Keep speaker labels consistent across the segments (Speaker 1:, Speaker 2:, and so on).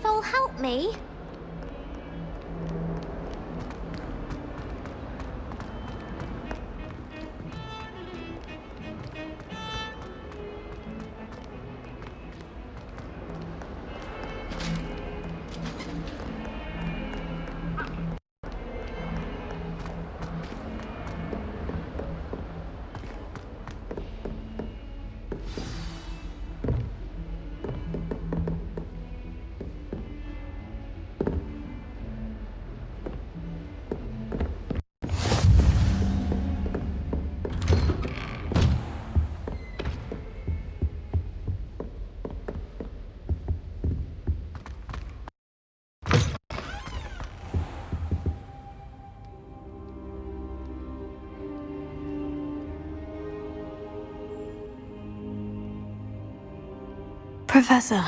Speaker 1: you'll help me?
Speaker 2: Professor,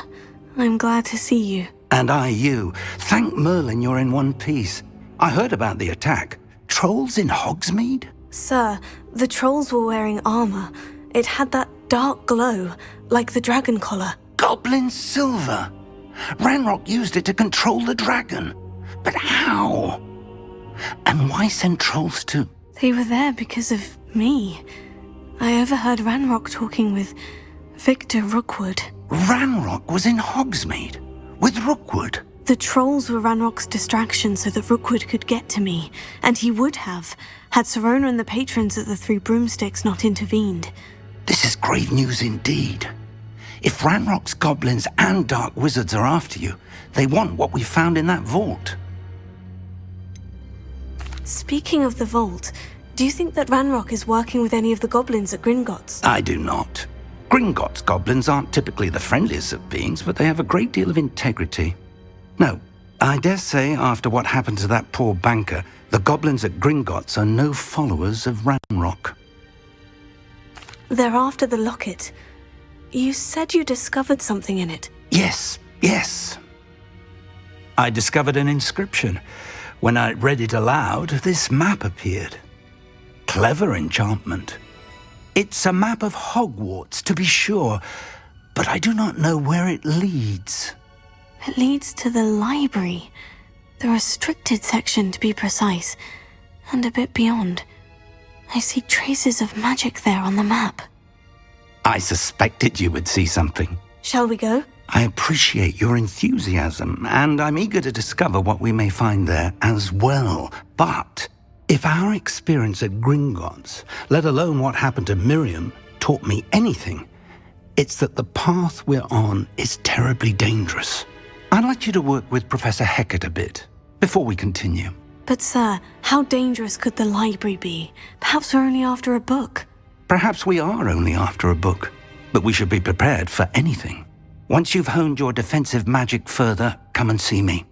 Speaker 2: I'm glad to see you.
Speaker 3: And I you. Thank Merlin you're in one piece. I heard about the attack. Trolls in Hogsmeade?
Speaker 2: Sir, the trolls were wearing armor. It had that dark glow, like the dragon collar.
Speaker 3: Goblin silver! Ranrock used it to control the dragon. But how? And why send trolls too?
Speaker 2: They were there because of me. I overheard Ranrock talking with Victor Rookwood.
Speaker 3: Ranrock was in Hogsmeade? With Rookwood?
Speaker 2: The trolls were Ranrock's distraction so that Rookwood could get to me, and he would have, had Serona and the patrons at the Three Broomsticks not intervened.
Speaker 3: This is grave news indeed. If Ranrock's goblins and dark wizards are after you, they want what we found in that vault.
Speaker 2: Speaking of the vault, do you think that Ranrock is working with any of the goblins at Gringotts?
Speaker 3: I do not. Gringotts goblins aren't typically the friendliest of beings, but they have a great deal of integrity. No, I dare say after what happened to that poor banker, the goblins at Gringotts are no followers of Ranrock.
Speaker 2: They're after the locket. You said you discovered something in it.
Speaker 3: Yes. I discovered an inscription. When I read it aloud, this map appeared. Clever enchantment. It's a map of Hogwarts, to be sure, but I do not know where it leads.
Speaker 2: It leads to the library. The restricted section, to be precise, and a bit beyond. I see traces of magic there on the map.
Speaker 3: I suspected you would see something.
Speaker 2: Shall we go?
Speaker 3: I appreciate your enthusiasm, and I'm eager to discover what we may find there as well. But if our experience at Gringotts, let alone what happened to Miriam, taught me anything, it's that the path we're on is terribly dangerous. I'd like you to work with Professor Hecat a bit before we continue.
Speaker 2: But sir, how dangerous could the library be? Perhaps we're only after a book.
Speaker 3: Perhaps we are only after a book, but we should be prepared for anything. Once you've honed your defensive magic further, come and see me.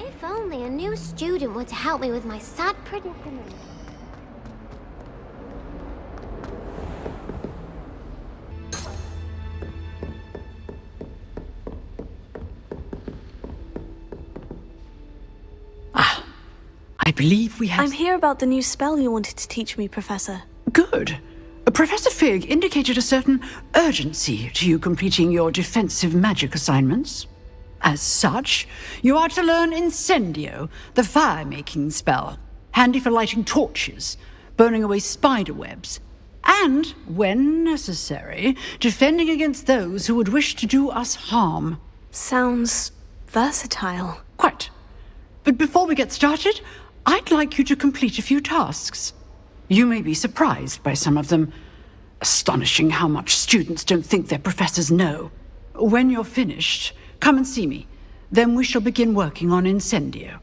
Speaker 1: If only a new student were to help me with my sad predicament. believe we have...
Speaker 2: I'm here about the new spell you wanted to teach me, Professor.
Speaker 1: Good. Professor Fig indicated a certain urgency to you completing your defensive magic assignments. As such, you are to learn Incendio, the fire-making spell, handy for lighting torches, burning away spider webs, and, when necessary, defending against those who would wish to do us harm.
Speaker 2: Sounds versatile.
Speaker 1: Quite. But before we get started, I'd like you to complete a few tasks. You may be surprised by some of them. Astonishing how much students don't think their professors know. When you're finished, come and see me. Then we shall begin working on Incendio.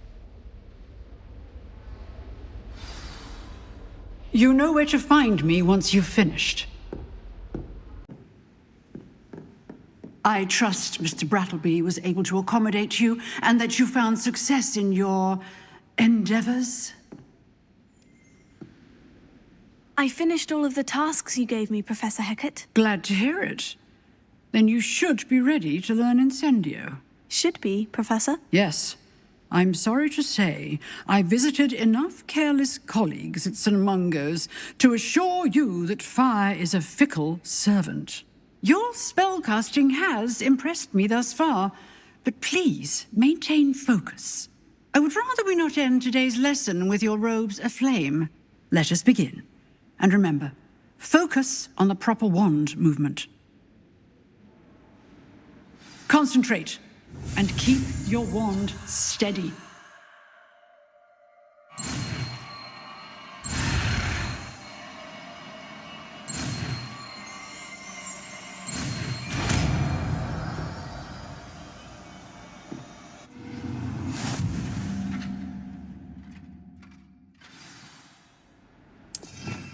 Speaker 1: You know where to find me once you've finished. I trust Mr. Brattleby was able to accommodate you and that you found success in your endeavors.
Speaker 2: I finished all of the tasks you gave me, Professor Hecat.
Speaker 1: Glad to hear it. Then you should be ready to learn Incendio.
Speaker 2: Should be, Professor.
Speaker 1: Yes. I'm sorry to say, I visited enough careless colleagues at St. Mungo's to assure you that fire is a fickle servant. Your spellcasting has impressed me thus far, but please maintain focus. I would rather we not end today's lesson with your robes aflame. Let us begin. And remember, focus on the proper wand movement. Concentrate, and keep your wand steady.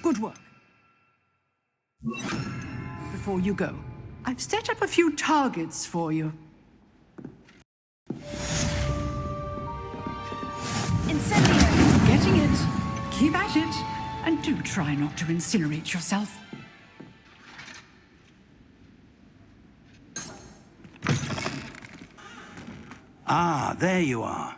Speaker 1: Good work. Before you go, I've set up a few targets for you.
Speaker 2: Incendio!
Speaker 1: Getting it. Keep at it. And do try not to incinerate yourself.
Speaker 3: Ah, there you are.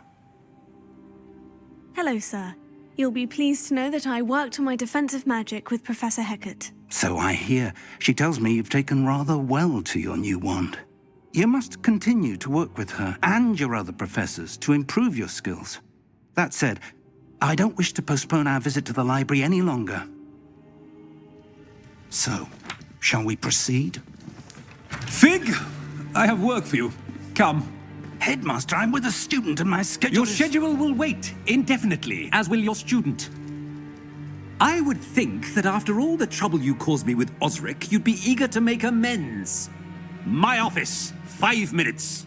Speaker 2: Hello, sir. You'll be pleased to know that I worked on my defensive magic with Professor Hecat.
Speaker 3: So I hear. She tells me you've taken rather well to your new wand. You must continue to work with her and your other professors to improve your skills. That said, I don't wish to postpone our visit to the library any longer. So, shall we proceed?
Speaker 4: Fig, I have work for you. Come.
Speaker 3: Headmaster, I'm with a student and my schedule
Speaker 4: Your
Speaker 3: is...
Speaker 4: schedule will wait indefinitely, as will your student. I would think that after all the trouble you caused me with Osric, you'd be eager to make amends. My office, 5 minutes.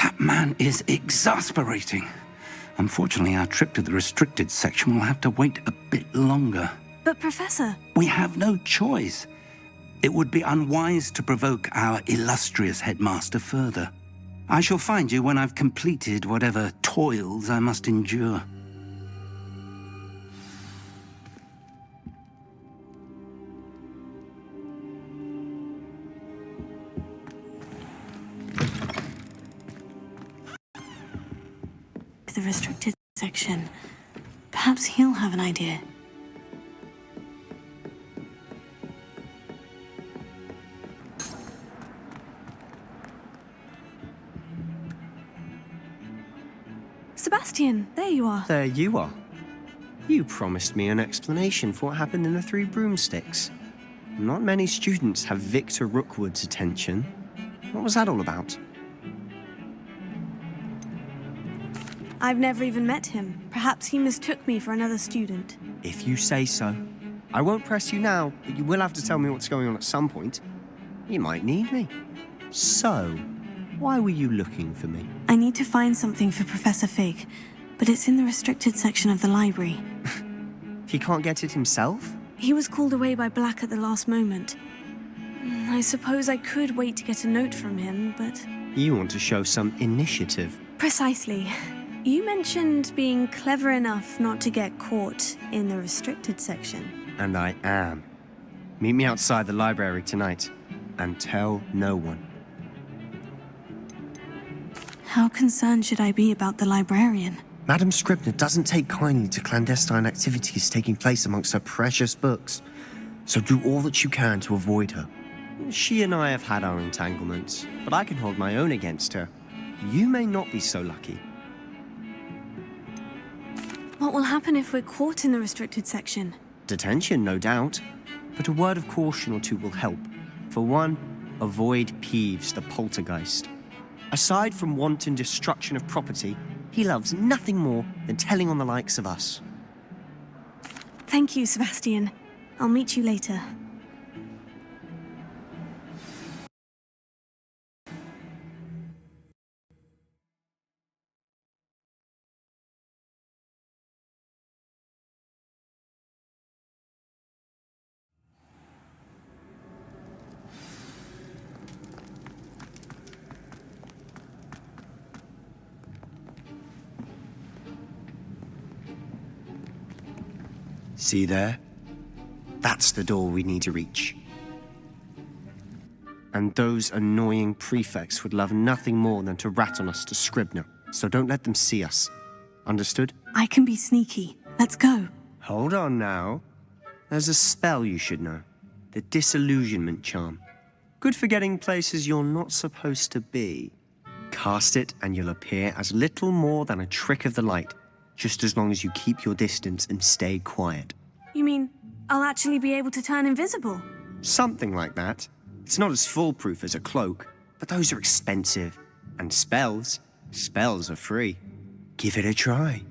Speaker 3: That man is exasperating. Unfortunately, our trip to the restricted section will have to wait a bit longer.
Speaker 2: But, Professor...
Speaker 3: We have no choice. It would be unwise to provoke our illustrious headmaster further. I shall find you when I've completed whatever toils I must endure.
Speaker 2: The restricted section. Perhaps he'll have an idea. Sebastian, there you are.
Speaker 5: There you are. You promised me an explanation for what happened in the Three Broomsticks. Not many students have Victor Rookwood's attention. What was that all about?
Speaker 2: I've never even met him. Perhaps he mistook me for another student.
Speaker 5: If you say so. I won't press you now, but you will have to tell me what's going on at some point. You might need me. So, why were you looking for me?
Speaker 2: I need to find something for Professor Fig, but it's in the restricted section of the library.
Speaker 5: He can't get it himself?
Speaker 2: He was called away by Black at the last moment. I suppose I could wait to get a note from him, but...
Speaker 5: You want to show some initiative.
Speaker 2: Precisely. You mentioned being clever enough not to get caught in the restricted section.
Speaker 5: And I am. Meet me outside the library tonight, and tell no one.
Speaker 2: How concerned should I be about the librarian?
Speaker 5: Madame Scribner doesn't take kindly to clandestine activities taking place amongst her precious books, so do all that you can to avoid her. She and I have had our entanglements, but I can hold my own against her. You may not be so lucky.
Speaker 2: What will happen if we're caught in the restricted section?
Speaker 5: Detention, no doubt, but a word of caution or two will help. For one, avoid Peeves, the poltergeist. Aside from wanton destruction of property, he loves nothing more than telling on the likes of us.
Speaker 2: Thank you, Sebastian. I'll meet you later.
Speaker 5: See there? That's the door we need to reach. And those annoying prefects would love nothing more than to rat on us to Scribner, so don't let them see us. Understood?
Speaker 2: I can be sneaky. Let's go.
Speaker 5: Hold on now. There's a spell you should know. The disillusionment charm. Good for getting places you're not supposed to be. Cast it and you'll appear as little more than a trick of the light, just as long as you keep your distance and stay quiet.
Speaker 2: You mean I'll actually be able to turn invisible?
Speaker 5: Something like that. It's not as foolproof as a cloak, but those are expensive. And spells are free. Give it a try.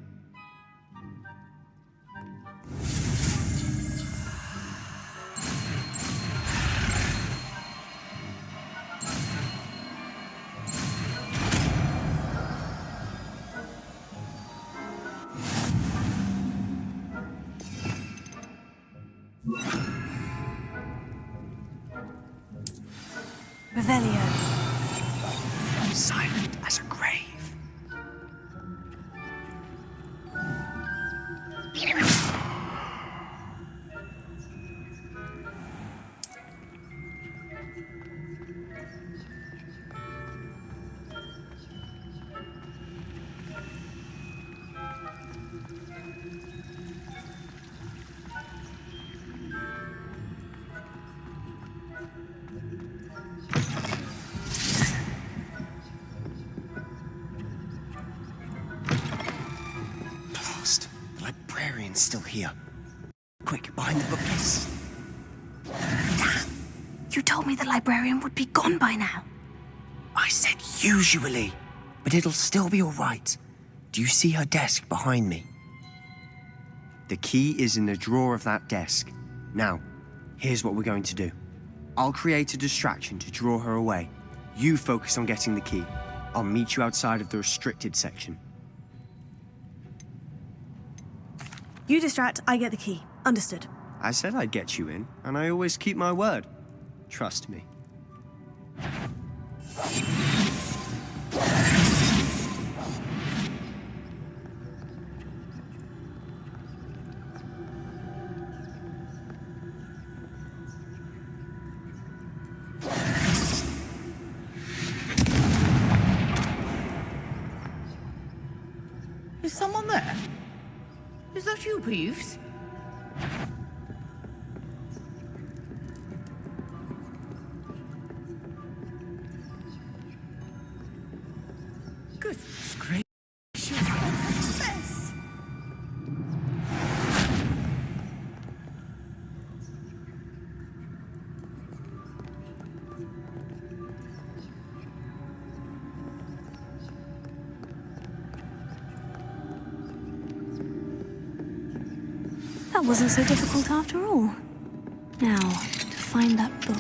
Speaker 2: Revelio.
Speaker 5: Silent as a grave. Still here. Quick, behind the bookcase.
Speaker 2: Damn! You told me the librarian would be gone by now.
Speaker 5: I said usually, but it'll still be all right. Do you see her desk behind me? The key is in the drawer of that desk. Now, here's what we're going to do. I'll create a distraction to draw her away. You focus on getting the key. I'll meet you outside of the restricted section.
Speaker 2: You distract, I get the key. Understood.
Speaker 5: I said I'd get you in, and I always keep my word. Trust me.
Speaker 1: Is someone there? Is that you, Peeves? Goodness gracious, success!
Speaker 2: That wasn't so difficult after all. Now, to find that book.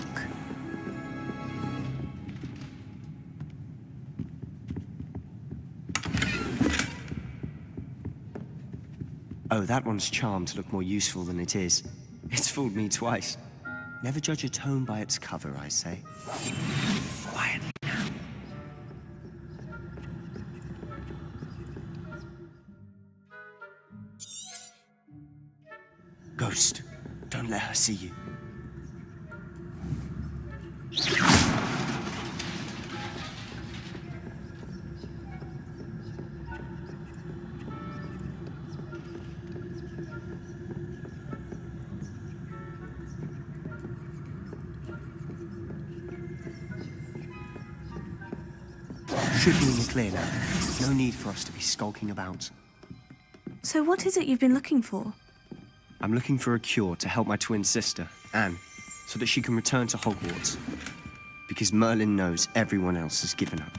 Speaker 5: Oh, that one's charmed to look more useful than it is. It's fooled me twice. Never judge a tome by its cover, I say. Quietly now. Ghost, don't let her see you. should be in the clear now. No need for us to be skulking about.
Speaker 2: So what is it you've been looking for?
Speaker 5: I'm looking for a cure to help my twin sister, Anne, so that she can return to Hogwarts. Because Merlin knows everyone else has given up.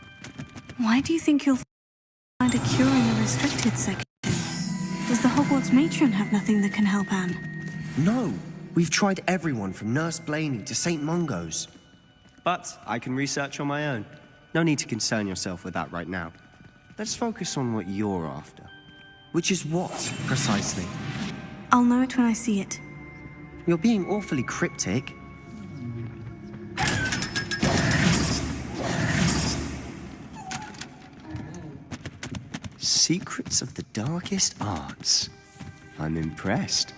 Speaker 2: Why do you think you'll find a cure in the restricted section? Does the Hogwarts matron have nothing that can help Anne?
Speaker 5: No! We've tried everyone from Nurse Blaney to St. Mungo's. But I can research on my own. No need to concern yourself with that right now. Let's focus on what you're after. Which is what, precisely?
Speaker 2: I'll know it when I see it.
Speaker 5: You're being awfully cryptic. Secrets of the darkest arts. I'm impressed.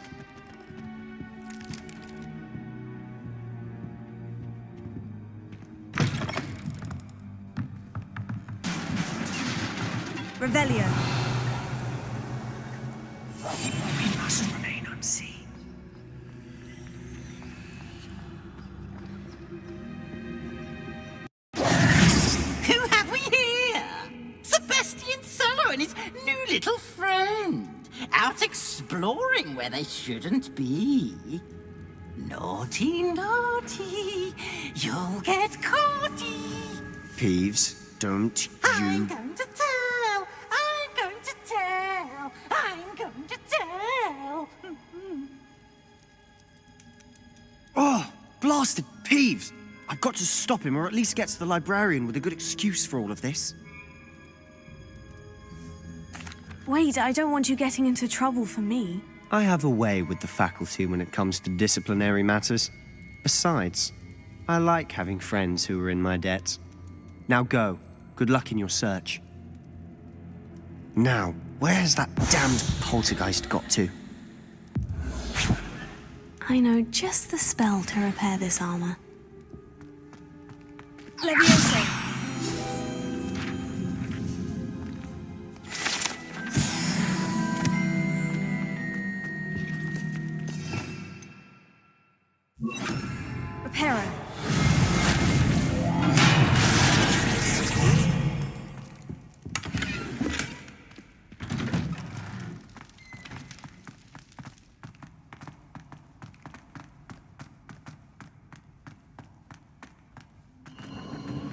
Speaker 2: Revelio.
Speaker 5: We must remain unseen.
Speaker 6: Who have we here? Sebastian Sallow and his new little friend. Out exploring where they shouldn't be. Naughty, naughty. You'll get caughty.
Speaker 5: Peeves, don't
Speaker 6: I'm
Speaker 5: you...
Speaker 6: going to tell. I'm going to tell. I'm going to tell.
Speaker 5: Oh, blasted Peeves! I've got to stop him, or at least get to the librarian with a good excuse for all of this.
Speaker 2: Wait, I don't want you getting into trouble for me.
Speaker 5: I have a way with the faculty when it comes to disciplinary matters. Besides, I like having friends who are in my debt. Now go. Good luck in your search. Now, where's that damned poltergeist got to?
Speaker 2: I know just the spell to repair this armor. Leviosa. Reparo.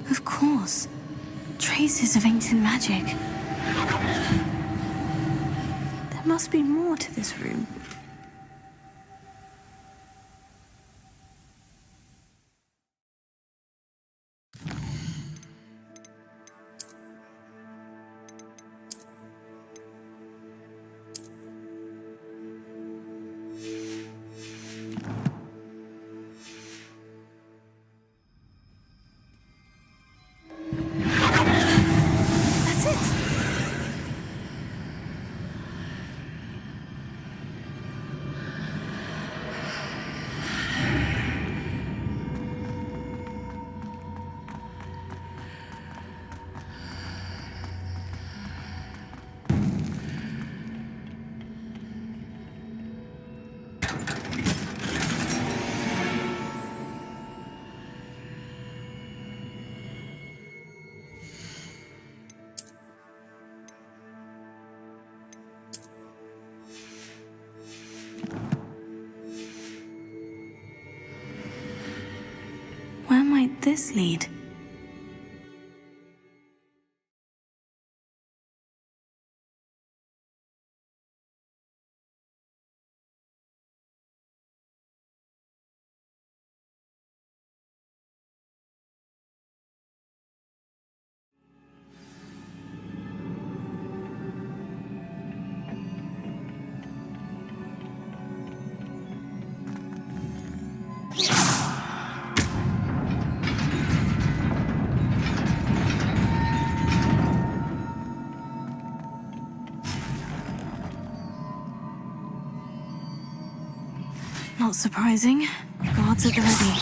Speaker 2: Of course. Traces of ancient magic. There must be more to this room. That's it. Where might this lead? Not surprising. Guards at the ready.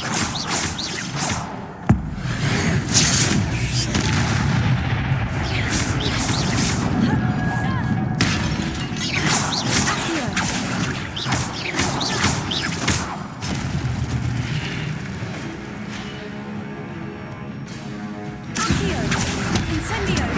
Speaker 2: Incendio!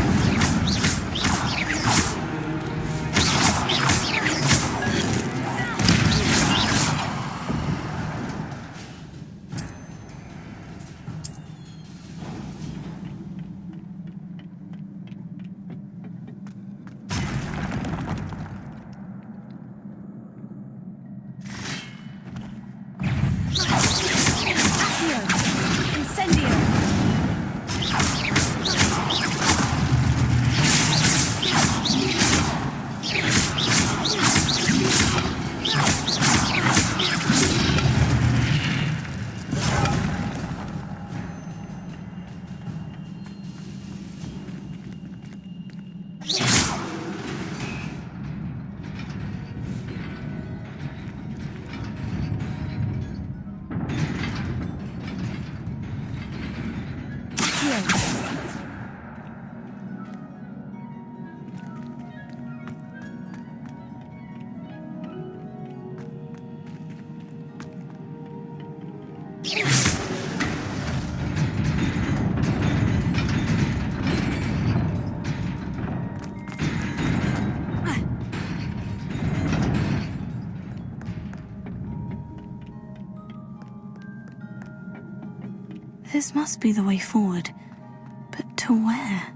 Speaker 2: This must be the way forward. But to where?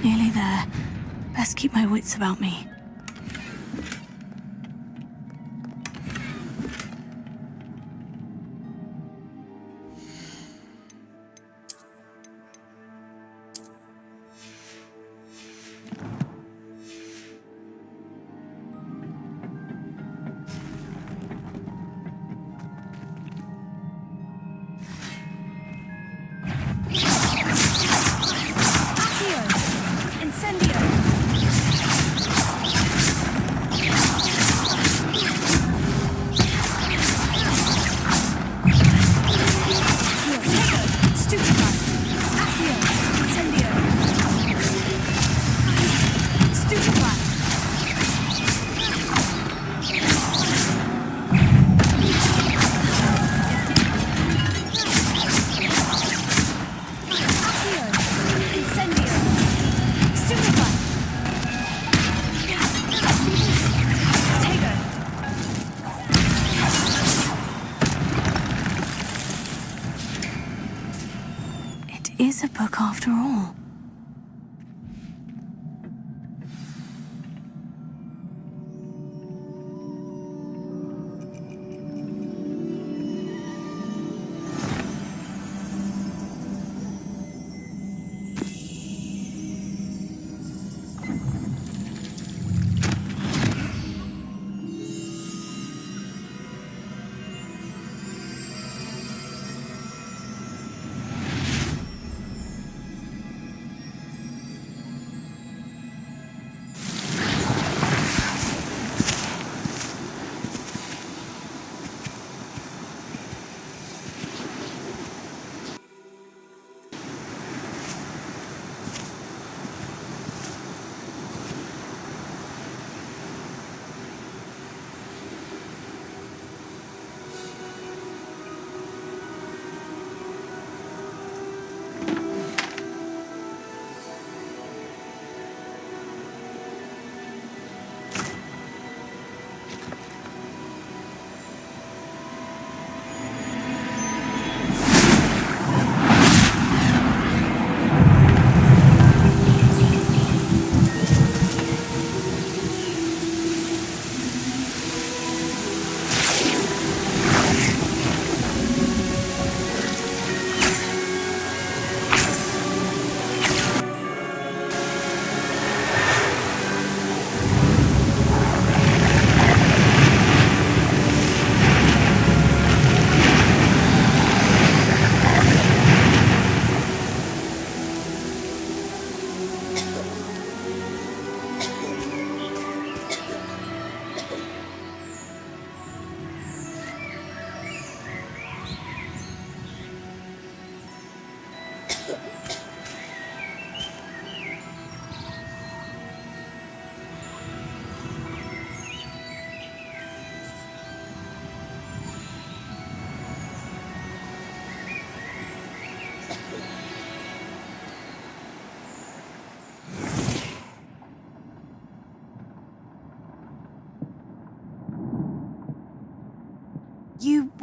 Speaker 2: Nearly there. Best keep my wits about me. Is a book after all.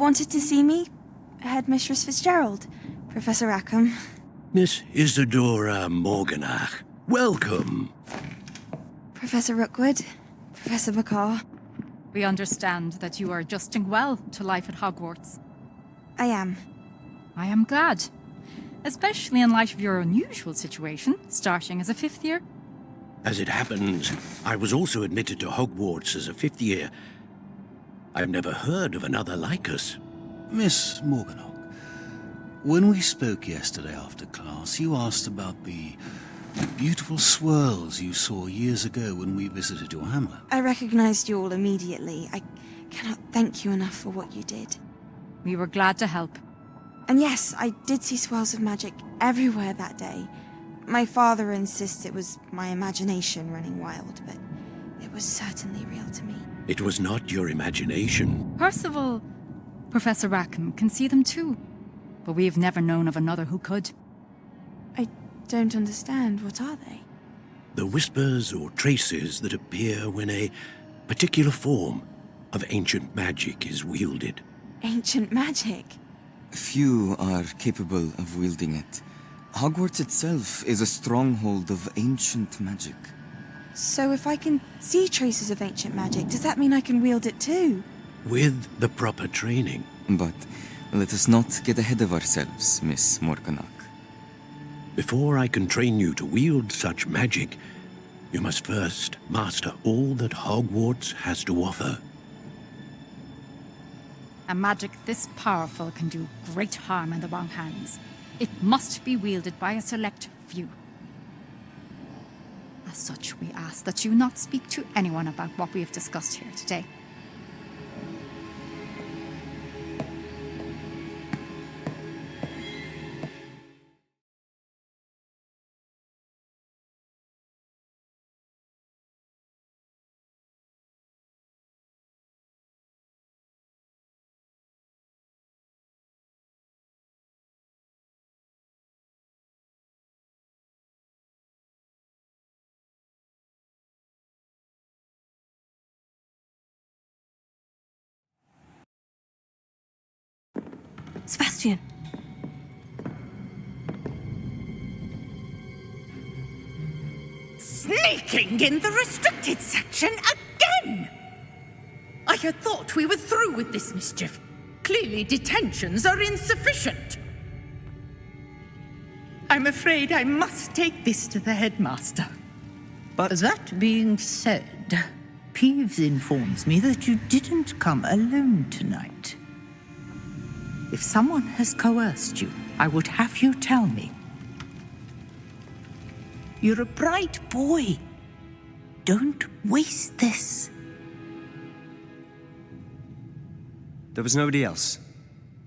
Speaker 7: wanted to see me? Headmistress Fitzgerald, Professor Rackham.
Speaker 8: Miss Isadora Morganach, welcome.
Speaker 7: Professor Rookwood, Professor Bakar.
Speaker 9: We understand that you are adjusting well to life at Hogwarts.
Speaker 7: I am.
Speaker 9: I am glad. Especially in light of your unusual situation, starting as a fifth year.
Speaker 8: As it happens, I was also admitted to Hogwarts as a fifth year. I've never heard of another like us.
Speaker 10: Miss Morganach, when we spoke yesterday after class, you asked about the beautiful swirls you saw years ago when we visited your hamlet.
Speaker 7: I recognized you all immediately. I cannot thank you enough for what you did.
Speaker 9: We were glad to help.
Speaker 7: And yes, I did see swirls of magic everywhere that day. My father insists it was my imagination running wild, but it was certainly real to me.
Speaker 8: It was not your imagination.
Speaker 9: Percival, Professor Rackham can see them too. But we've never known of another who could.
Speaker 7: I don't understand. What are they?
Speaker 8: The whispers or traces that appear when a particular form of ancient magic is wielded.
Speaker 7: Ancient magic?
Speaker 11: Few are capable of wielding it. Hogwarts itself is a stronghold of ancient magic.
Speaker 7: So if I can see traces of ancient magic, does that mean I can wield it too?
Speaker 8: With the proper training.
Speaker 11: But let us not get ahead of ourselves, Miss Morganach.
Speaker 8: Before I can train you to wield such magic, you must first master all that Hogwarts has to offer.
Speaker 9: A magic this powerful can do great harm in the wrong hands. It must be wielded by a select few. As such, we ask that you not speak to anyone about what we have discussed here today.
Speaker 2: Sebastian.
Speaker 6: Sneaking in the restricted section again! I had thought we were through with this mischief. Clearly detentions are insufficient. I'm afraid I must take this to the headmaster.
Speaker 12: But that being said, Peeves informs me that you didn't come alone tonight. If someone has coerced you, I would have you tell me. You're a bright boy. Don't waste this.
Speaker 5: There was nobody else.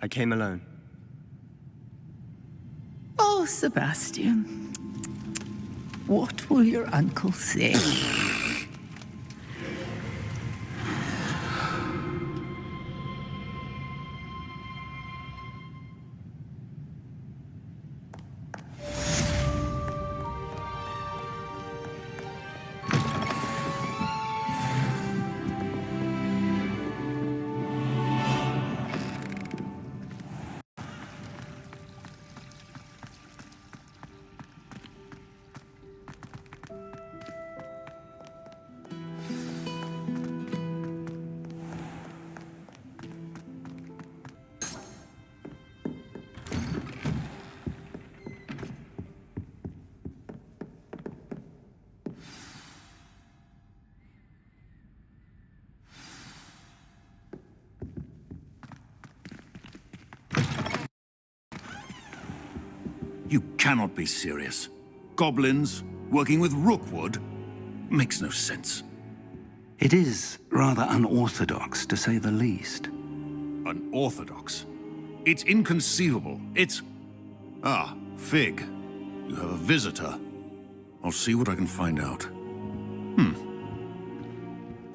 Speaker 5: I came alone.
Speaker 12: Oh, Sebastian. What will your uncle say?
Speaker 13: You cannot be serious. Goblins working with Rookwood? Makes no sense.
Speaker 3: It is rather unorthodox, to say the least.
Speaker 13: Unorthodox? It's inconceivable. It's... Ah, Fig. You have a visitor. I'll see what I can find out.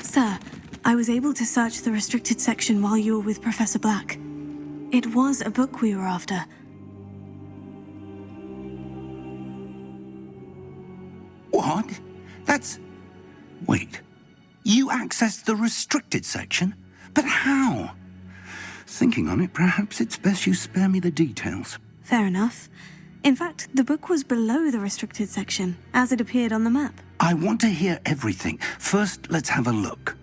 Speaker 2: Sir, I was able to search the restricted section while you were with Professor Black. It was a book we were after.
Speaker 3: What? That's... Wait. You accessed the restricted section? But how? Thinking on it, perhaps it's best you spare me the details.
Speaker 2: Fair enough. In fact, the book was below the restricted section, as it appeared on the map.
Speaker 3: I want to hear everything. First, let's have a look.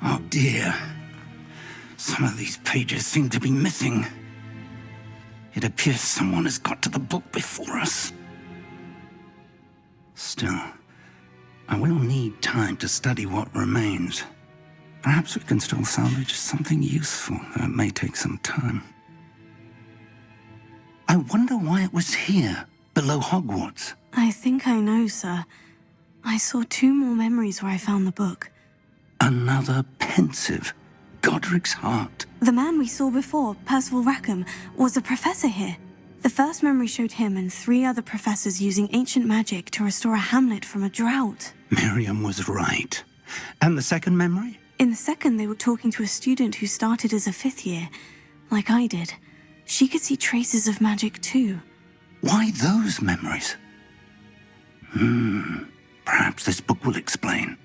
Speaker 3: Oh dear. Some of these pages seem to be missing. It appears someone has got to the book before us. Still, I will need time to study what remains. Perhaps we can still salvage something useful, though it may take some time. I wonder why it was here, below Hogwarts.
Speaker 2: I think I know, sir. I saw 2 more memories where I found the book.
Speaker 3: Another pensive. Godric's heart.
Speaker 2: The man we saw before, Percival Rackham, was a professor here. The first memory showed him and 3 other professors using ancient magic to restore a hamlet from a drought.
Speaker 3: Miriam was right. And the second memory?
Speaker 2: In the second, they were talking to a student who started as a 5th year, like I did. She could see traces of magic too.
Speaker 3: Why those memories? Perhaps this book will explain.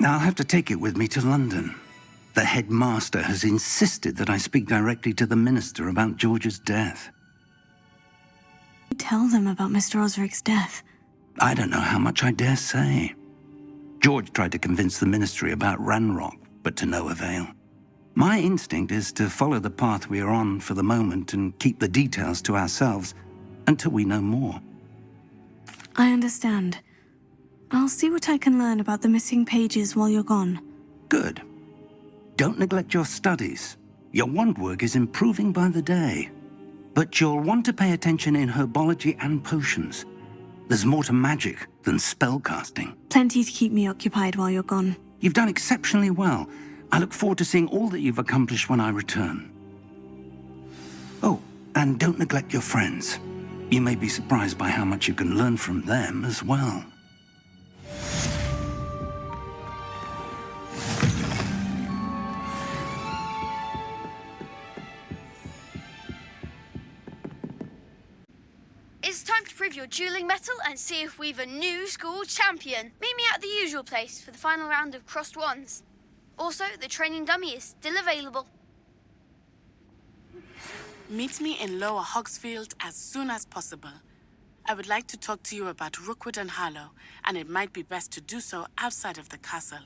Speaker 3: I'll have to take it with me to London. The headmaster has insisted that I speak directly to the minister about George's death.
Speaker 2: Tell them about Mr. Osric's death.
Speaker 3: I don't know how much I dare say. George tried to convince the ministry about Ranrock, but to no avail. My instinct is to follow the path we are on for the moment and keep the details to ourselves until we know more.
Speaker 2: I understand. I'll see what I can learn about the missing pages while you're gone.
Speaker 3: Good. Don't neglect your studies. Your wand work is improving by the day. But you'll want to pay attention in herbology and potions. There's more to magic than spellcasting.
Speaker 2: Plenty to keep me occupied while you're gone.
Speaker 3: You've done exceptionally well. I look forward to seeing all that you've accomplished when I return. Oh, and don't neglect your friends. You may be surprised by how much you can learn from them as well.
Speaker 14: It's time to prove your dueling mettle and see if we've a new school champion. Meet me at the usual place for the final round of crossed wands. Also, the training dummy is still available.
Speaker 15: Meet me in Lower Hogsfield as soon as possible. I would like to talk to you about Rookwood and Harlow, and it might be best to do so outside of the castle.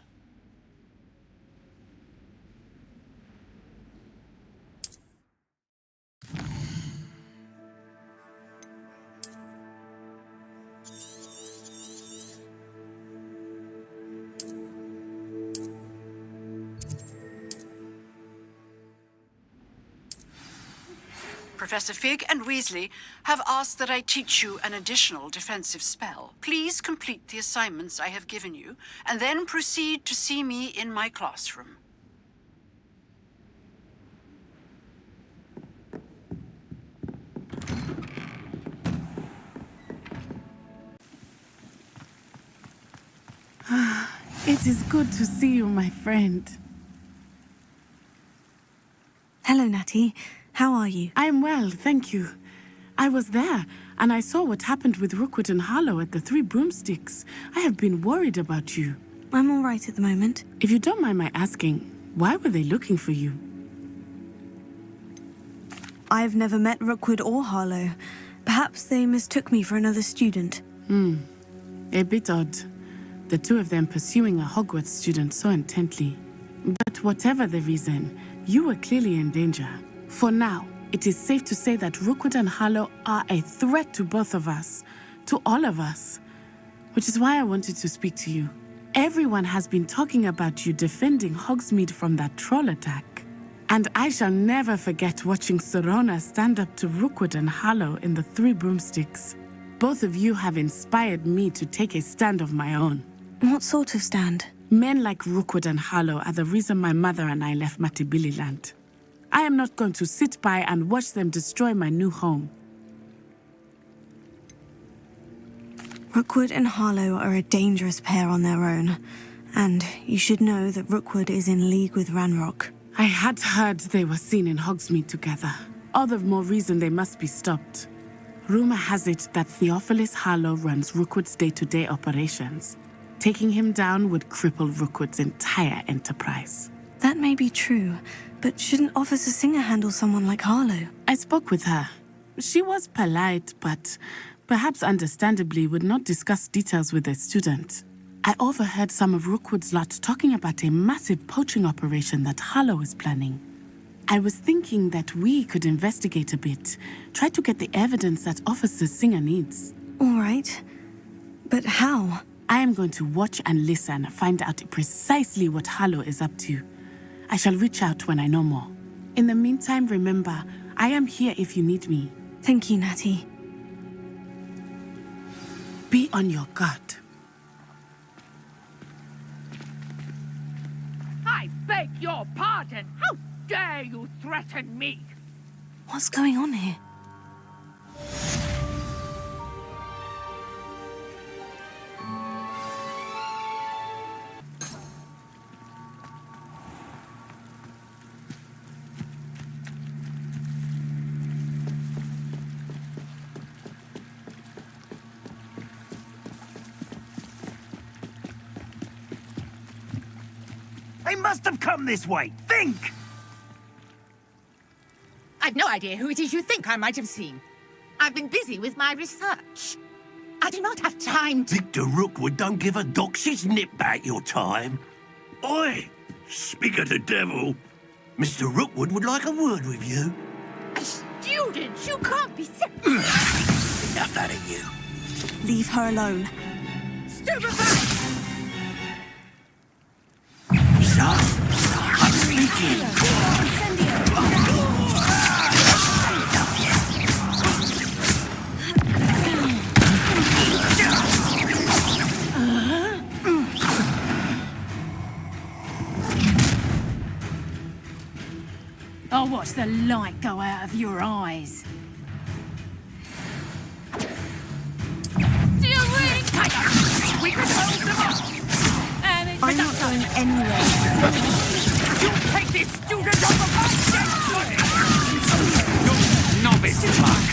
Speaker 1: Professor Fig and Weasley have asked that I teach you an additional defensive spell. Please complete the assignments I have given you, and then proceed to see me in my classroom.
Speaker 15: It is good to see you, my friend.
Speaker 2: Hello, Natty. How are you?
Speaker 15: I'm well, thank you. I was there, and I saw what happened with Rookwood and Harlow at the Three Broomsticks. I have been worried about you.
Speaker 2: I'm all right at the moment.
Speaker 15: If you don't mind my asking, why were they looking for you?
Speaker 2: I've never met Rookwood or Harlow. Perhaps they mistook me for another student.
Speaker 15: A bit odd. The 2 of them pursuing a Hogwarts student so intently. But whatever the reason, you were clearly in danger. For now, it is safe to say that Rookwood and Harlow are a threat to both of us, to all of us. Which is why I wanted to speak to you. Everyone has been talking about you defending Hogsmeade from that troll attack. And I shall never forget watching Serona stand up to Rookwood and Harlow in the Three Broomsticks. Both of you have inspired me to take a stand of my own.
Speaker 2: What sort of stand?
Speaker 15: Men like Rookwood and Harlow are the reason my mother and I left Matabeleland. I am not going to sit by and watch them destroy my new home.
Speaker 2: Rookwood and Harlow are a dangerous pair on their own. And you should know that Rookwood is in league with Ranrock.
Speaker 15: I had heard they were seen in Hogsmeade together. All the more reason they must be stopped. Rumor has it that Theophilus Harlow runs Rookwood's day-to-day operations. Taking him down would cripple Rookwood's entire enterprise.
Speaker 2: That may be true, but shouldn't Officer Singer handle someone like Harlow?
Speaker 15: I spoke with her. She was polite, but perhaps understandably would not discuss details with a student. I overheard some of Rookwood's lot talking about a massive poaching operation that Harlow is planning. I was thinking that we could investigate a bit, try to get the evidence that Officer Singer needs.
Speaker 2: All right. But how?
Speaker 15: I am going to watch and listen, find out precisely what Harlow is up to. I shall reach out when I know more. In the meantime, remember, I am here if you need me.
Speaker 2: Thank you, Natty.
Speaker 15: Be on your guard.
Speaker 16: I beg your pardon. How dare you threaten me?
Speaker 2: What's going on here?
Speaker 4: They must have come this way. Think!
Speaker 6: I've no idea who it is you think I might have seen. I've been busy with my research. I do not have time to...
Speaker 8: Victor Rookwood don't give a doxy's nip back your time. Oi! Speak of the devil. Mr. Rookwood would like a word with you.
Speaker 6: A student? You can't be...
Speaker 8: Enough out of you.
Speaker 2: Leave her alone.
Speaker 6: Stupefy!
Speaker 8: I'm speaking.
Speaker 9: I'll watch the light go out of your eyes.
Speaker 6: Do you really take it? We could hold them off.
Speaker 2: I'm not going anywhere.
Speaker 6: You take this student off of my
Speaker 4: You're novice, Mark.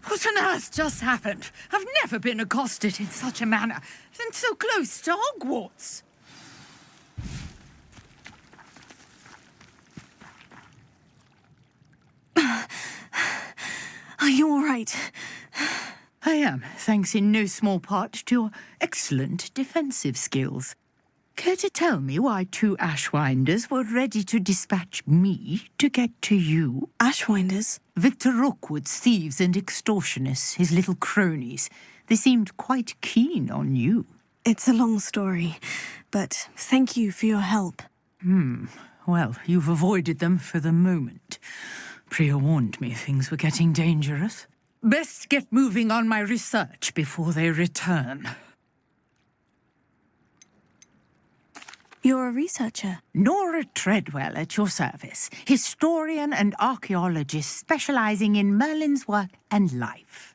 Speaker 6: What on earth just happened? I've never been accosted in such a manner, and so close to Hogwarts.
Speaker 2: Are you all right?
Speaker 6: I am, thanks in no small part to your excellent defensive skills. Care to tell me why two Ashwinders were ready to dispatch me to get to you?
Speaker 2: Ashwinders?
Speaker 6: Victor Rookwood's thieves and extortionists, his little cronies. They seemed quite keen on you.
Speaker 2: It's a long story, but thank you for your help.
Speaker 6: Well, you've avoided them for the moment. Priya warned me things were getting dangerous. Best get moving on my research before they return.
Speaker 2: You're a researcher?
Speaker 6: Nora Treadwell at your service, historian and archaeologist specializing in Merlin's work and life.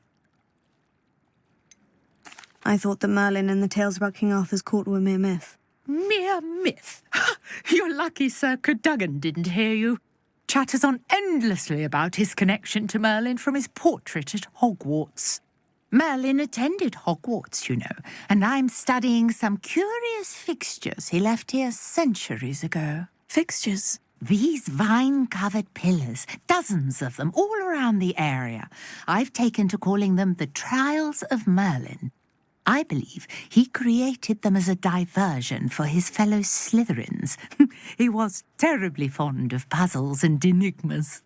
Speaker 2: I thought that Merlin and the tales about King Arthur's court were mere myth.
Speaker 6: Mere myth? You're lucky Sir Cadogan didn't hear you. Chatters on endlessly about his connection to Merlin from his portrait at Hogwarts. Merlin attended Hogwarts, you know, and I'm studying some curious fixtures he left here centuries ago.
Speaker 2: Fixtures?
Speaker 6: These vine-covered pillars, dozens of them, all around the area. I've taken to calling them the Trials of Merlin. I believe he created them as a diversion for his fellow Slytherins. He was terribly fond of puzzles and enigmas.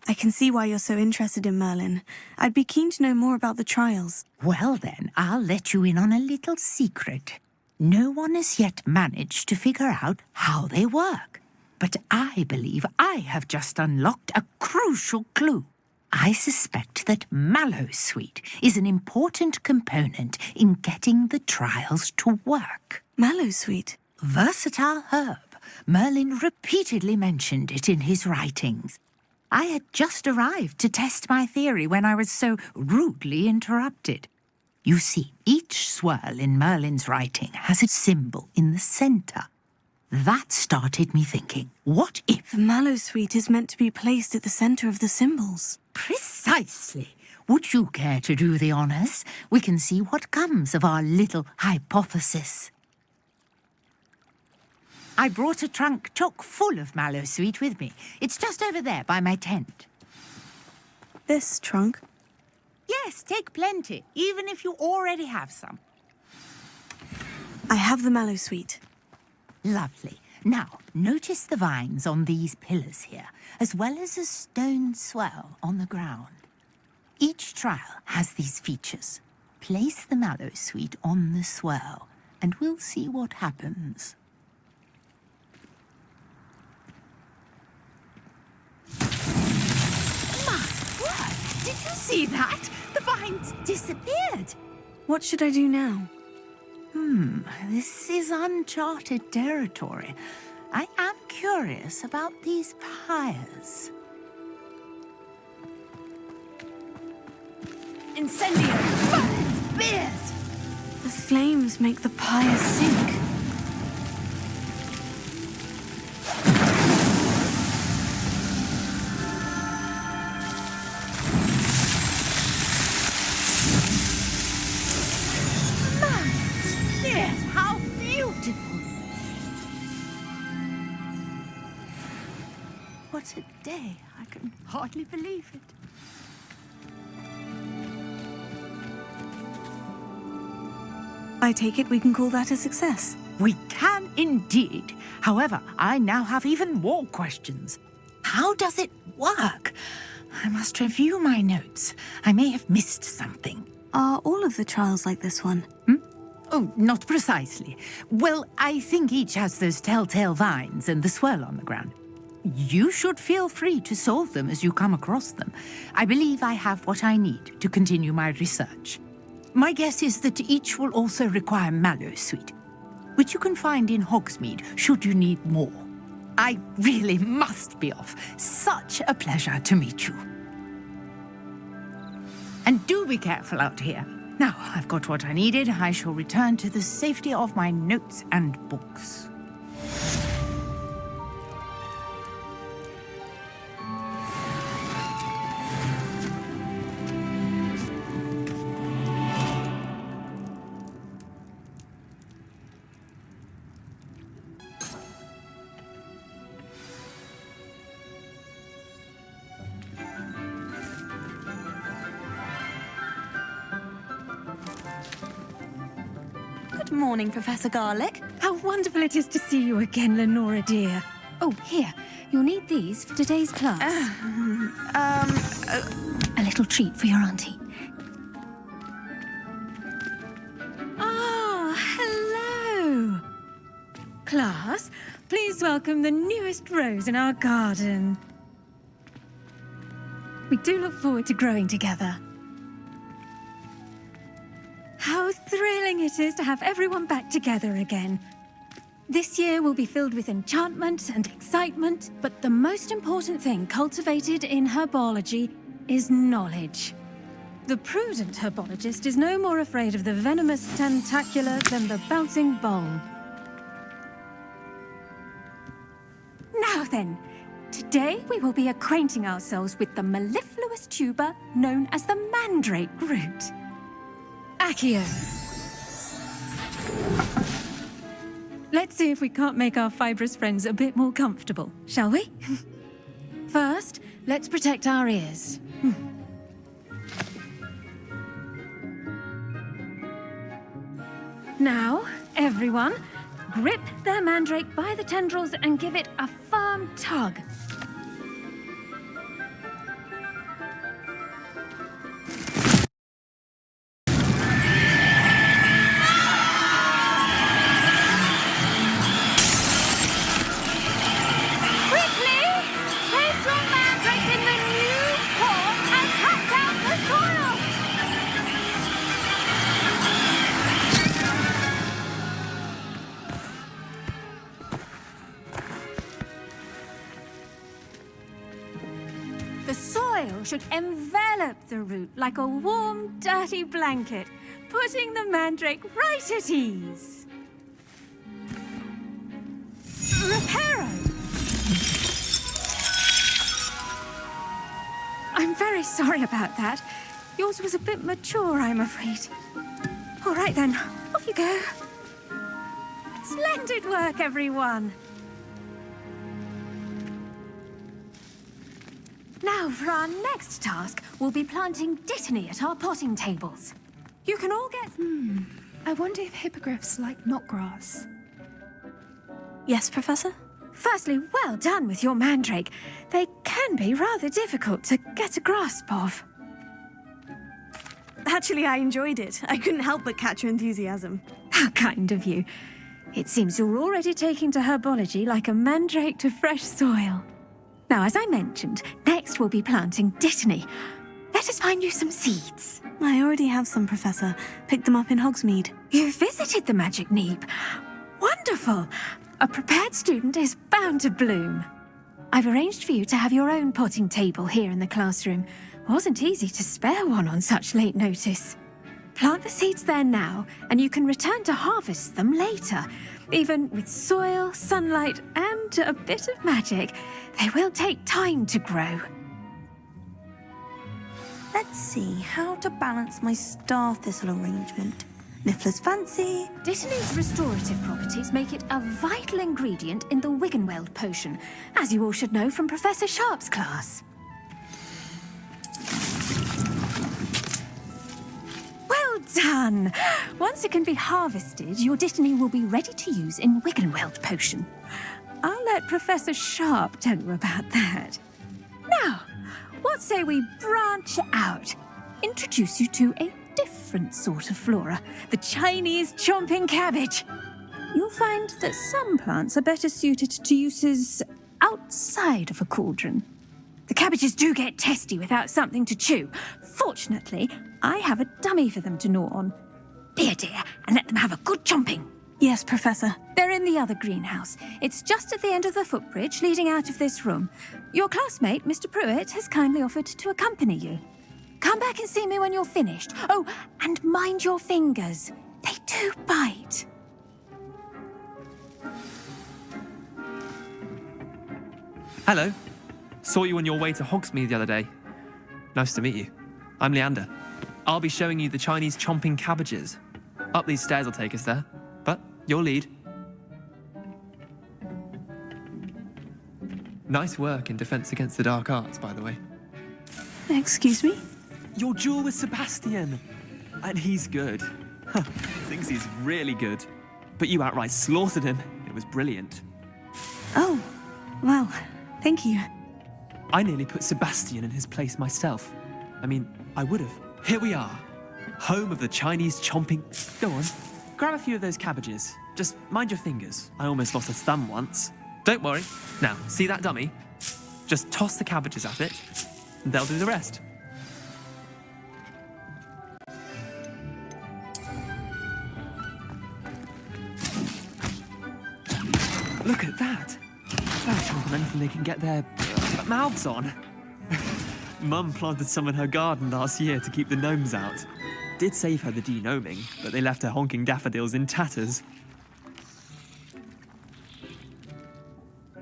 Speaker 2: I can see why you're so interested in Merlin. I'd be keen to know more about the trials.
Speaker 6: Well then, I'll let you in on a little secret. No one has yet managed to figure out how they work. But I believe I have just unlocked a crucial clue. I suspect that Mallowsweet is an important component in getting the trials to work.
Speaker 2: Mallowsweet?
Speaker 6: Versatile herb, Merlin repeatedly mentioned it in his writings. I had just arrived to test my theory when I was so rudely interrupted. You see, each swirl in Merlin's writing has a symbol in the centre. That started me thinking, what if...
Speaker 2: The Mallowsweet is meant to be placed at the centre of the symbols.
Speaker 6: Precisely. Would you care to do the honours? We can see what comes of our little hypothesis. I brought a trunk chock full of Mallowsweet with me. It's just over there by my tent.
Speaker 2: This trunk?
Speaker 6: Yes, take plenty, even if you already have some.
Speaker 2: I have the Mallowsweet.
Speaker 6: Lovely. Now, notice the vines on these pillars here, as well as a stone swell on the ground. Each trial has these features. Place the Mallowsweet on the swell, and we'll see what happens. My word! Did you see that? The vines disappeared.
Speaker 2: What should I do now?
Speaker 6: This is uncharted territory. I am curious about these pyres.
Speaker 2: Incendio!
Speaker 6: Fire! Beard!
Speaker 2: The flames make the pyre sink.
Speaker 6: Yes, how beautiful! What a day. I can hardly believe it.
Speaker 2: I take it we can call that a success.
Speaker 6: We can indeed. However, I now have even more questions. How does it work? I must review my notes. I may have missed something.
Speaker 2: Are all of the trials like this one?
Speaker 6: Oh, not precisely. Well, I think each has those telltale vines and the swirl on the ground. You should feel free to solve them as you come across them. I believe I have what I need to continue my research. My guess is that each will also require Mallowsweet, which you can find in Hogsmeade should you need more. I really must be off. Such a pleasure to meet you. And do be careful out here. Now I've got what I needed, I shall return to the safety of my notes and books.
Speaker 2: Good morning, Professor Garlick.
Speaker 17: How wonderful it is to see you again, Lenora dear. Oh, here. You'll need these for today's class. A little treat for your auntie. Ah, hello. Class, please welcome the newest rose in our garden. We do look forward to growing together. How thrilling it is to have everyone back together again. This year will be filled with enchantment and excitement, but the most important thing cultivated in herbology is knowledge. The prudent herbologist is no more afraid of the venomous tentacula than the bouncing bulb. Now then, today we will be acquainting ourselves with the mellifluous tuber known as the mandrake root. Accio. Let's see if we can't make our fibrous friends a bit more comfortable, shall we? First, let's protect our ears. Now, everyone, grip their mandrake by the tendrils and give it a firm tug. should envelop the root like a warm, dirty blanket, putting the mandrake right at ease. Reparo! I'm very sorry about that. Yours was a bit mature, I'm afraid. All right then, off you go. Splendid work, everyone. Now, for our next task, we'll be planting dittany at our potting tables. You can all get...
Speaker 18: I wonder if hippogriffs like knotgrass.
Speaker 2: Yes, Professor?
Speaker 17: Firstly, well done with your mandrake. They can be rather difficult to get a grasp of.
Speaker 19: Actually, I enjoyed it. I couldn't help but catch your enthusiasm.
Speaker 17: How kind of you. It seems you're already taking to herbology like a mandrake to fresh soil. Now, as I mentioned, next we'll be planting dittany. Let us find you some seeds.
Speaker 2: I already have some, Professor. Picked them up in Hogsmeade.
Speaker 17: You visited the Magic Neep. Wonderful. A prepared student is bound to bloom. I've arranged for you to have your own potting table here in the classroom. Wasn't easy to spare one on such late notice. Plant the seeds there now, and you can return to harvest them later. Even with soil, sunlight, and a bit of magic, they will take time to grow.
Speaker 2: Let's see how to balance my star thistle arrangement. Niffler's fancy.
Speaker 17: Dittany's restorative properties make it a vital ingredient in the Wiggenweld potion, as you all should know from Professor Sharp's class. Well done! Once it can be harvested, your dittany will be ready to use in Wiggenweld potion. I'll let Professor Sharp tell you about that. Now, what say we branch out? Introduce you to a different sort of flora, the Chinese chomping cabbage. You'll find that some plants are better suited to uses outside of a cauldron. The cabbages do get testy without something to chew. Fortunately, I have a dummy for them to gnaw on. Be a dear and let them have a good chomping.
Speaker 2: Yes, Professor.
Speaker 17: They're in the other greenhouse. It's just at the end of the footbridge leading out of this room. Your classmate, Mr. Pruitt, has kindly offered to accompany you. Come back and see me when you're finished. Oh, and mind your fingers. They do bite.
Speaker 20: Hello. Saw you on your way to Hogsmeade the other day. Nice to meet you. I'm Leander. I'll be showing you the Chinese chomping cabbages. Up these stairs will take us there, but your lead. Nice work in Defense Against the Dark Arts, by the way.
Speaker 2: Excuse me?
Speaker 20: Your duel with Sebastian. And he's good. Thinks he's really good. But you outright slaughtered him. It was brilliant.
Speaker 2: Oh, well, thank you.
Speaker 20: I nearly put Sebastian in his place myself. I mean, I would have. Here we are. Home of the Chinese chomping... Go on. Grab a few of those cabbages. Just mind your fingers. I almost lost a thumb once. Don't worry. Now, see that dummy? Just toss the cabbages at it, and they'll do the rest. Look at that. They'll chomp on anything they can get their mouths on. Mum planted some in her garden last year to keep the gnomes out. Did save her the de-gnoming, but they left her honking daffodils in tatters.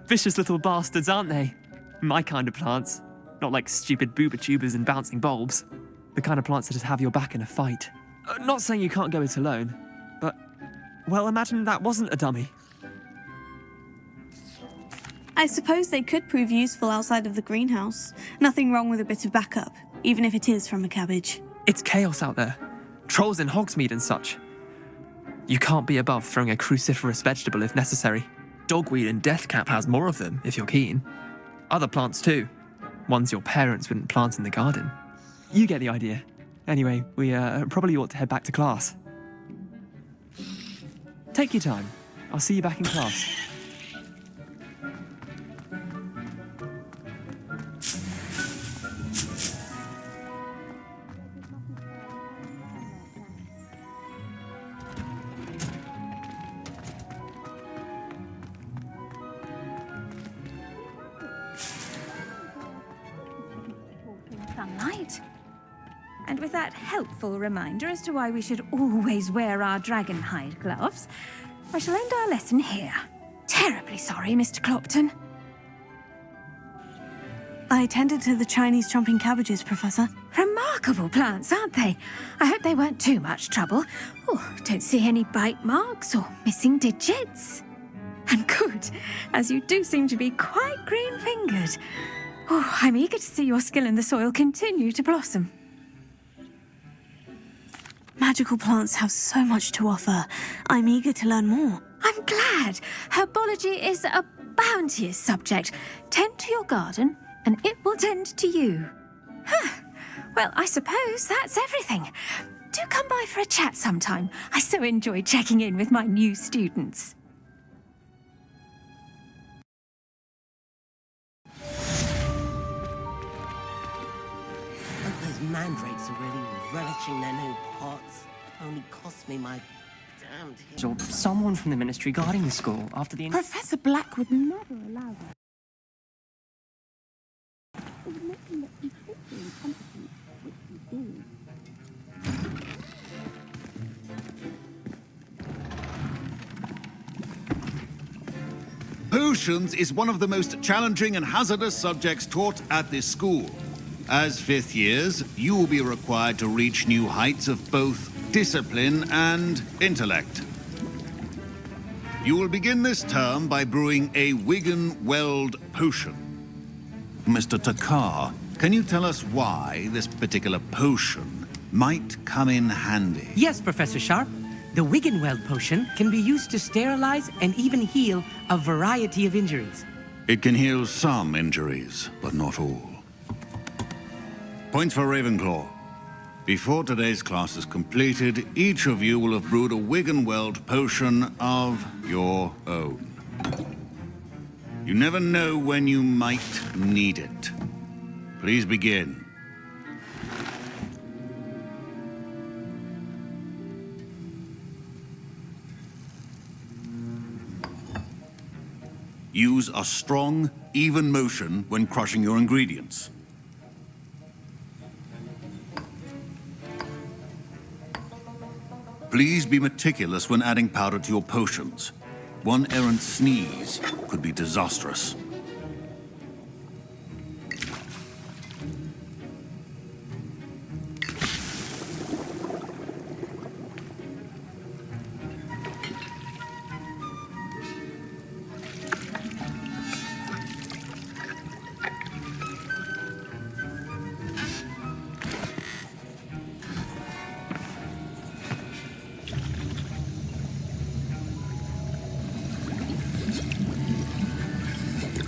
Speaker 20: Vicious little bastards, aren't they? My kind of plants. Not like stupid booba tubers and bouncing bulbs. The kind of plants that just have your back in a fight. Not saying you can't go it alone, but... Well, imagine that wasn't a dummy.
Speaker 19: I suppose they could prove useful outside of the greenhouse. Nothing wrong with a bit of backup, even if it is from a cabbage.
Speaker 20: It's chaos out there. Trolls in Hogsmeade and such. You can't be above throwing a cruciferous vegetable if necessary. Dogweed and deathcap has more of them, if you're keen. Other plants too. Ones your parents wouldn't plant in the garden. You get the idea. Anyway, we probably ought to head back to class. Take your time. I'll see you back in class.
Speaker 17: with that helpful reminder as to why we should always wear our dragon hide gloves, I shall end our lesson here. Terribly sorry, Mr. Clopton.
Speaker 19: I tended to the Chinese chomping cabbages, Professor.
Speaker 17: Remarkable plants, aren't they? I hope they weren't too much trouble. Oh, don't see any bite marks or missing digits. And good, as you do seem to be quite green-fingered. Oh, I'm eager to see your skill in the soil continue to blossom.
Speaker 19: Magical plants have so much to offer. I'm eager to learn more.
Speaker 17: I'm glad. Herbology is a bounteous subject. Tend to your garden, and it will tend to you. Well, I suppose that's everything. Do come by for a chat sometime. I so enjoy checking in with my new students.
Speaker 21: Those mandrakes are really relishing their new pots. Only cost me my damned...
Speaker 20: Or someone from the ministry guarding the school after the...
Speaker 15: Professor Black would never allow that.
Speaker 13: Potions is one of the most challenging and hazardous subjects taught at this school. As fifth years, you will be required to reach new heights of both discipline and intellect. You will begin this term by brewing a Wigan-Weld potion. Mr. Takar, can you tell us why this particular potion might come in handy?
Speaker 22: Yes, Professor Sharp. The Wigan-Weld potion can be used to sterilize and even heal a variety of injuries.
Speaker 13: It can heal some injuries, but not all. Points for Ravenclaw. Before today's class is completed, each of you will have brewed a Wigan-Weld potion of your own. You never know when you might need it. Please begin. Use a strong, even motion when crushing your ingredients. Please be meticulous when adding powder to your potions. One errant sneeze could be disastrous.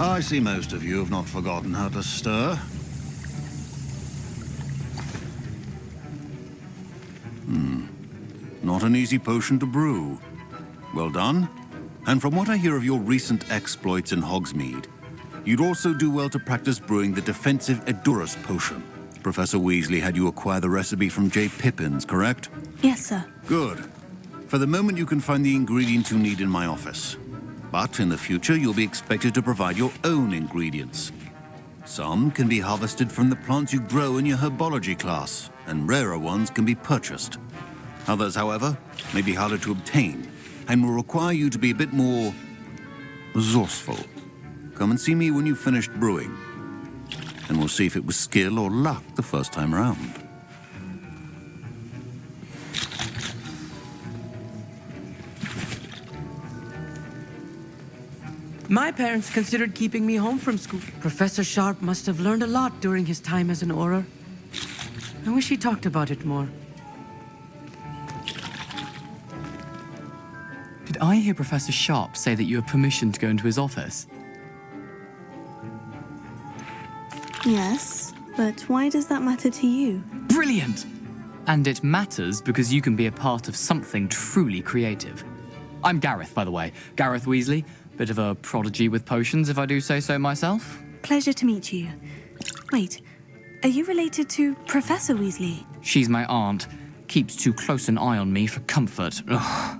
Speaker 13: I see most of you have not forgotten how to stir. Not an easy potion to brew. Well done. And from what I hear of your recent exploits in Hogsmeade, you'd also do well to practice brewing the defensive Edurus potion. Professor Weasley had you acquire the recipe from J. Pippins, correct?
Speaker 19: Yes, sir.
Speaker 13: Good. For the moment, you can find the ingredients you need in my office. But in the future, you'll be expected to provide your own ingredients. Some can be harvested from the plants you grow in your herbology class, and rarer ones can be purchased. Others, however, may be harder to obtain, and will require you to be a bit more resourceful. Come and see me when you've finished brewing, and we'll see if it was skill or luck the first time around.
Speaker 22: My parents considered keeping me home from school. Professor Sharp must have learned a lot during his time as an Auror. I wish he talked about it more.
Speaker 23: Did I hear Professor Sharp say that you have permission to go into his office?
Speaker 19: Yes, but why does that matter to you?
Speaker 23: Brilliant! And it matters because you can be a part of something truly creative. I'm Gareth, by the way. Gareth Weasley. Bit of a prodigy with potions, if I do say so myself.
Speaker 19: Pleasure to meet you. Wait, are you related to Professor Weasley?
Speaker 23: She's my aunt. Keeps too close an eye on me for comfort. Ugh.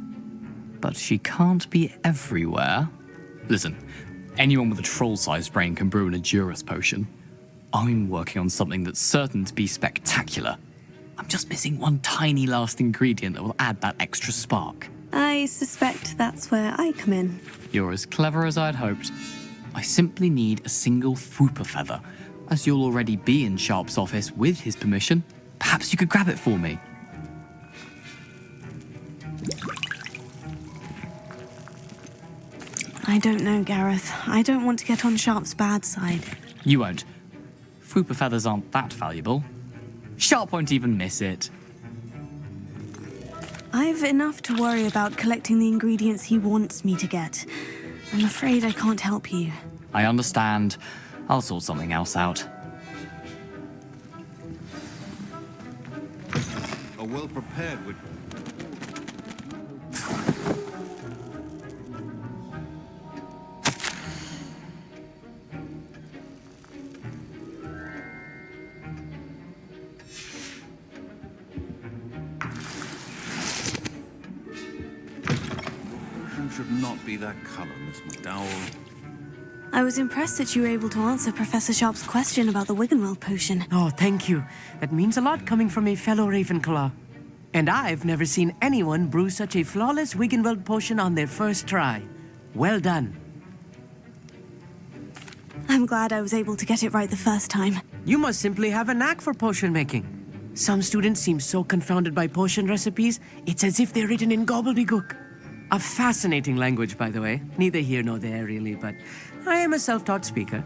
Speaker 23: But she can't be everywhere. Listen, anyone with a troll-sized brain can brew an Edurus potion. I'm working on something that's certain to be spectacular. I'm just missing one tiny last ingredient that will add that extra spark.
Speaker 19: I suspect that's where I come in.
Speaker 23: You're as clever as I'd hoped. I simply need a single Fwooper feather. As you'll already be in Sharp's office with his permission, perhaps you could grab it for me.
Speaker 19: I don't know, Gareth. I don't want to get on Sharp's bad side.
Speaker 23: You won't. Fwooper feathers aren't that valuable. Sharp won't even miss it.
Speaker 19: I've enough to worry about collecting the ingredients he wants me to get. I'm afraid I can't help you.
Speaker 23: I understand. I'll sort something else out.
Speaker 13: A well-prepared with... should not be that color, Miss McDowell.
Speaker 19: I was impressed that you were able to answer Professor Sharp's question about the Wiggenweld potion.
Speaker 22: Oh, thank you. That means a lot coming from a fellow Ravenclaw. And I've never seen anyone brew such a flawless Wiggenweld potion on their first try. Well done.
Speaker 19: I'm glad I was able to get it right the first time.
Speaker 22: You must simply have a knack for potion making. Some students seem so confounded by potion recipes, it's as if they're written in gobbledygook. A fascinating language, by the way. Neither here nor there, really, but I am a self-taught speaker.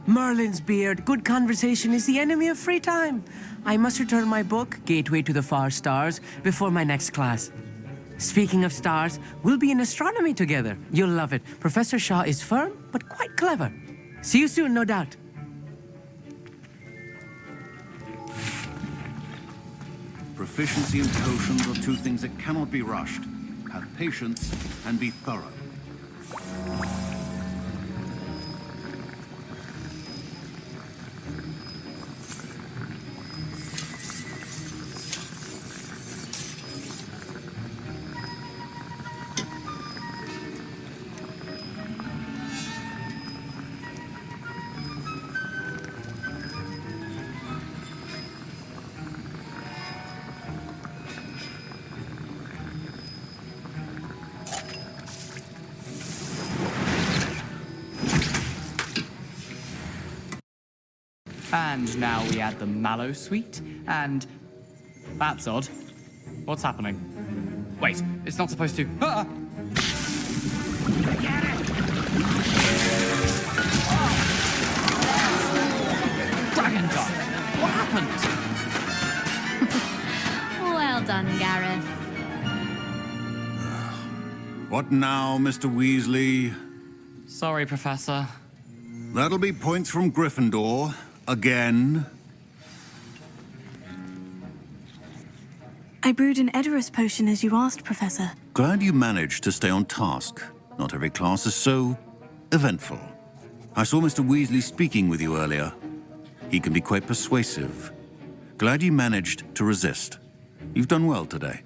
Speaker 22: Merlin's beard, good conversation is the enemy of free time. I must return my book, Gateway to the Far Stars, before my next class. Speaking of stars, we'll be in astronomy together. You'll love it. Professor Shaw is firm, but quite clever. See you soon, no doubt.
Speaker 13: Proficiency and potions are two things that cannot be rushed. Have patience and be thorough.
Speaker 23: And now we add the mallow sweet, and... That's odd. What's happening? Wait, it's not supposed to... Ah! Dragon Gun! What happened?
Speaker 9: Well done, Gareth.
Speaker 13: What now, Mr. Weasley?
Speaker 23: Sorry, Professor.
Speaker 13: That'll be points from Gryffindor. Again.
Speaker 19: I brewed an Edorus potion as you asked, Professor.
Speaker 13: Glad you managed to stay on task. Not every class is so eventful. I saw Mr. Weasley speaking with you earlier. He can be quite persuasive. Glad you managed to resist. You've done well today.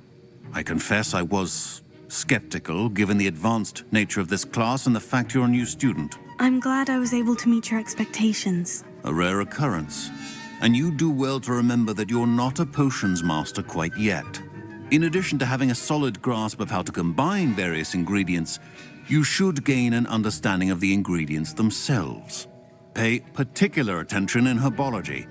Speaker 13: I confess I was skeptical, given the advanced nature of this class and the fact you're a new student.
Speaker 19: I'm glad I was able to meet your expectations.
Speaker 13: A rare occurrence. And you do well to remember that you're not a potions master quite yet. In addition to having a solid grasp of how to combine various ingredients, you should gain an understanding of the ingredients themselves. Pay particular attention in herbology.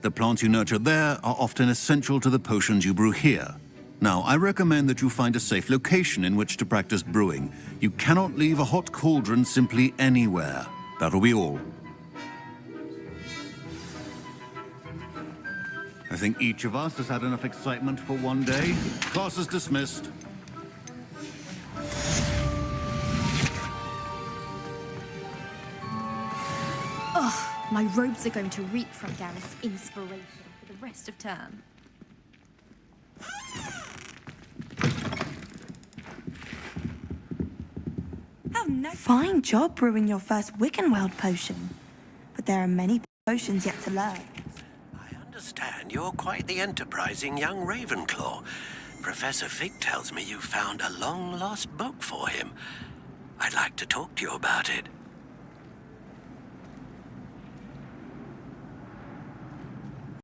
Speaker 13: The plants you nurture there are often essential to the potions you brew here. Now, I recommend that you find a safe location in which to practice brewing. You cannot leave a hot cauldron simply anywhere. That'll be all. I think each of us has had enough excitement for one day. Class is dismissed.
Speaker 7: Ugh, my robes are going to reek from Gareth's inspiration for the rest of term.
Speaker 10: Fine job brewing your first Wiggenweld potion. But there are many potions yet to learn.
Speaker 11: Understand you're quite the enterprising young Ravenclaw. Professor Fig tells me you found a long-lost book for him. I'd like to talk to you about it.